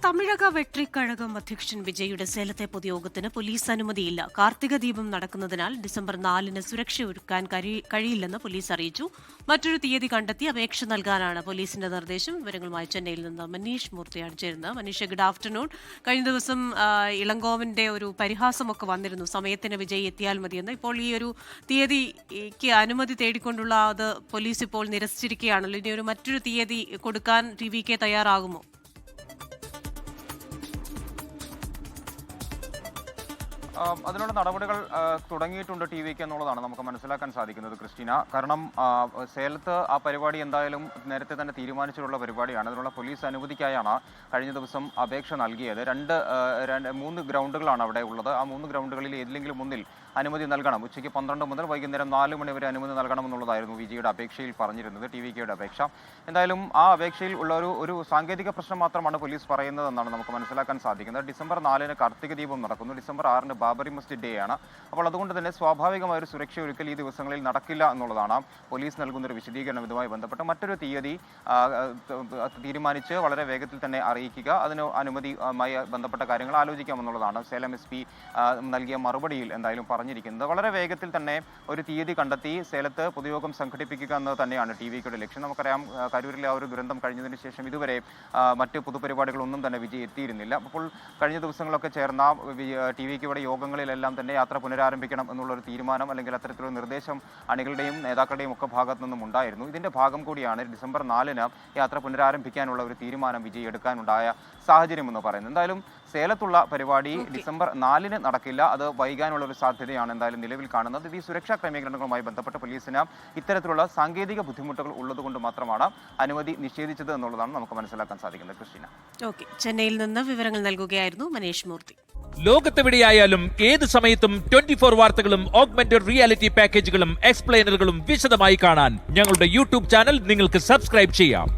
തമിഴക വെട്രിക്കഴകം അധ്യക്ഷൻ വിജയുടെ സേലത്തെ പൊതുയോഗത്തിന് പോലീസ് അനുമതിയില്ല. കാർത്തിക ദീപം നടക്കുന്നതിനാൽ ഡിസംബർ 4-ന് സുരക്ഷ ഒരുക്കാൻ കഴിയില്ലെന്ന് പോലീസ് അറിയിച്ചു. മറ്റൊരു തീയതി കണ്ടെത്തി അപേക്ഷ നൽകാനാണ് പോലീസിന്റെ നിർദ്ദേശം. വിവരങ്ങളുമായി ചെന്നൈയിൽ നിന്ന് മനീഷ് മൂർത്തിയാണ് ചേരുന്നത്. Manish, good afternoon. കഴിഞ്ഞ ദിവസം ഇളങ്കോവന്റെ ഒരു പരിഹാസമൊക്കെ വന്നിരുന്നു, സമയത്തിന് വിജയ് എത്തിയാൽ മതിയെന്ന്. ഇപ്പോൾ ഈ ഒരു തീയതിക്ക് അനുമതി തേടിക്കൊണ്ടുള്ള അത് പോലീസ് ഇപ്പോൾ നിരസിച്ചിരിക്കുകയാണല്ലോ. ഇനി ഒരു മറ്റൊരു തീയതി കൊടുക്കാൻ TVK തയ്യാറാകുമോ? അതിനുള്ള നടപടികൾ തുടങ്ങിയിട്ടുണ്ട് TVK എന്നുള്ളതാണ് നമുക്ക് മനസ്സിലാക്കാൻ സാധിക്കുന്നത്, ക്രിസ്റ്റീന. കാരണം സേലത്ത് ആ പരിപാടി എന്തായാലും നേരത്തെ തന്നെ തീരുമാനിച്ചിട്ടുള്ള പരിപാടിയാണ്. അതിനുള്ള പോലീസ് അനുമതിക്കായാണ് കഴിഞ്ഞ ദിവസം അപേക്ഷ നൽകിയത്. 3 ഗ്രൗണ്ടുകളാണ് അവിടെ ഉള്ളത്. ആ 3 ഗ്രൗണ്ടുകളിൽ ഏതിലെങ്കിലും ഒന്നിൽ അനുമതി നൽകണം. ഉച്ചയ്ക്ക് 12 മുതൽ വൈകുന്നേരം 4 മണി വരെ അനുമതി നൽകണമെന്നുള്ളതായിരുന്നു വിജിയുടെ അപേക്ഷയിൽ പറഞ്ഞിരുന്നത്, TVKയുടെ അപേക്ഷ. എന്തായാലും ആ അപേക്ഷയിൽ ഉള്ള ഒരു സാങ്കേതിക പ്രശ്നം മാത്രമാണ് പോലീസ് പറയുന്നതെന്നാണ് നമുക്ക് മനസ്സിലാക്കാൻ സാധിക്കുന്നത്. ഡിസംബർ 4-ന് കാർത്തിക ദീപം നടക്കുന്നു. ഡിസംബർ 6-ന് ബാബറി മസ്ജിദ് ഡേ ആണ്. അപ്പോൾ അതുകൊണ്ട് തന്നെ സ്വാഭാവികമായ ഒരു സുരക്ഷ ഒരുക്കൽ ഈ ദിവസങ്ങളിൽ നടക്കില്ല എന്നുള്ളതാണ് പോലീസ് നൽകുന്നൊരു വിശദീകരണം. ഇതുമായി ബന്ധപ്പെട്ട് മറ്റൊരു തീയതി തീരുമാനിച്ച് വളരെ വേഗത്തിൽ തന്നെ അറിയിക്കുക, അതിന് അനുമതിയുമായി ബന്ധപ്പെട്ട കാര്യങ്ങൾ ആലോചിക്കാമെന്നുള്ളതാണ് സേലം SP നൽകിയ മറുപടിയിൽ എന്തായാലും പറഞ്ഞിരിക്കുന്നത്. വളരെ വേഗത്തിൽ തന്നെ ഒരു തീയതി കണ്ടെത്തി സേലത്ത് പൊതുയോഗം സംഘടിപ്പിക്കുക എന്നത് തന്നെയാണ് TVKയുടെ ലക്ഷ്യം. നമുക്കറിയാം, കരൂരിലെ ആ ഒരു ദുരന്തം കഴിഞ്ഞതിന് ശേഷം ഇതുവരെ മറ്റ് പൊതുപരിപാടികളൊന്നും തന്നെ വിജയ് എത്തിയിരുന്നില്ല. അപ്പോൾ കഴിഞ്ഞ ദിവസങ്ങളൊക്കെ ചേർന്ന TVKയുടെ യോഗങ്ങളിലെല്ലാം തന്നെ യാത്ര പുനരാരംഭിക്കണം എന്നുള്ളൊരു തീരുമാനം അല്ലെങ്കിൽ അത്തരത്തിലുള്ള നിർദ്ദേശം അണികളുടെയും നേതാക്കളുടെയും ഒക്കെ ഭാഗത്തു നിന്നും ഉണ്ടായിരുന്നു. ഇതിന്റെ ഭാഗം കൂടിയാണ് ഡിസംബർ 4-ന് യാത്ര പുനരാരംഭിക്കാനുള്ള ഒരു തീരുമാനം വിജയ് എടുക്കാനുണ്ടായ സാഹചര്യം എന്ന് പറയുന്നത്. എന്തായാലും സേലത്തുള്ള പരിപാടി ഡിസംബർ 4-ന് നടക്കില്ല, അത് വൈകാനുള്ള ഒരു സാധ്യതയാണ് എന്തായാലും നിലവിൽ കാണുന്നത്. ഈ സുരക്ഷാ ക്രമീകരണങ്ങളുമായി ബന്ധപ്പെട്ട് പോലീസിന് ഇത്തരത്തിലുള്ള സാങ്കേതിക ബുദ്ധിമുട്ടുകൾ ഉള്ളതുകൊണ്ട് മാത്രമാണ് അനുമതി നിഷേധിച്ചത് എന്നുള്ളതാണ് നമുക്ക് മനസ്സിലാക്കാൻ സാധിക്കുന്നത്, ക്രിസ്റ്റീന. ചെന്നൈയിൽ നിന്ന് വിവരങ്ങൾ നൽകുകയായിരുന്നു മനീഷ് മൂർത്തി. ലോകത്തെവിടെയായാലും ഏത് സമയത്തും 24 വാർത്തകളും ഓഗ്മെന്റഡ് റിയാലിറ്റി പാക്കേജുകളും എക്സ്പ്ലെയിനറുകളും വിശദമായി കാണാൻ ഞങ്ങളുടെ YouTube ചാനൽ നിങ്ങൾക്ക് സബ്സ്ക്രൈബ് ചെയ്യാം.